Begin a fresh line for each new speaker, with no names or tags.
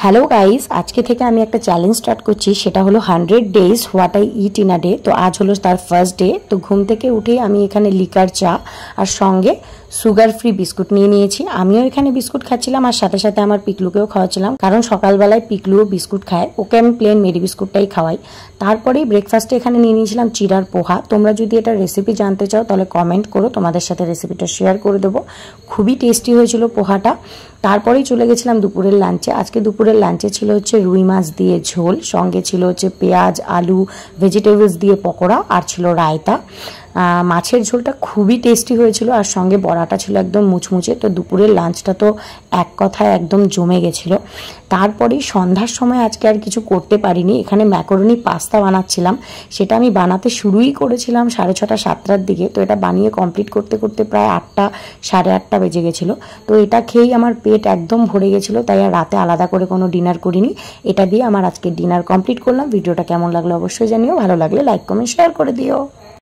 Hello guys, আজকে থেকে আমি একটা চ্যালেঞ্জ স্টার্ট করছি। সেটা হলো 100 days what I it in a day. তো আজ হলো তার ফার্স্ট ডে। তো ঘুম থেকে উঠেই আমি এখানে লিকার চা আর সঙ্গে সুগার ফ্রি বিস্কুট নিয়ে নিয়েছি। আমিও এখানে বিস্কুট খাচ্ছিলাম আর সাথে সাথে আমার পিকলুকেও খাওয়াচ্ছিলাম, কারণ সকালবেলায় পিকলুও বিস্কুট খায়, ওকে আমি প্লেন মেরি বিস্কুটটাই খাওয়াই। তারপরেই ব্রেকফাস্টে এখানে নিয়ে নিয়েছিলাম চিড়ার পোহা। তোমরা যদি এটা রেসিপি জানতে চাও তাহলে কমেন্ট করো, তোমাদের সাথে রেসিপিটা শেয়ার করে দেবো। খুবই টেস্টি হয়েছিল পোহাটা। তারপরেই চলে গেছিলাম দুপুরের লাঞ্চে। আজকে দুপুরের লাঞ্চে ছিল হচ্ছে রুই মাছ দিয়ে ঝোল, সঙ্গে ছিল হচ্ছে পেঁয়াজ আলু ভেজিটেবলস দিয়ে পকোড়া আর ছিল রায়তা। মাছের ঝোলটা খুবই টেস্টি হয়েছিল আর সঙ্গে বড়াটা ছিল একদম মুচমুচে। তো দুপুরের লাঞ্চটা তো এক কথায় একদম জমে গেছিলো। তারপরেই সন্ধ্যার সময় আজকে আর কিছু করতে পারিনি। এখানে ম্যাকারনি পাস্তা বানাচ্ছিলাম, সেটা আমি বানাতে শুরুই করেছিলাম 6:30 7টার দিকে। তো এটা বানিয়ে কমপ্লিট করতে করতে প্রায় 8টা 8:30 বেজে গেছিলো। তো এটা খেয়েই আমার পেট একদম ভরে গেছিলো, তাই আর রাতে আলাদা করে কোনো ডিনার করিনি। এটা দিয়ে আমার আজকে ডিনার কমপ্লিট করলাম। ভিডিওটা কেমন লাগলো অবশ্যই জানিও, ভালো লাগলে লাইক কমেন্ট শেয়ার করে দিও।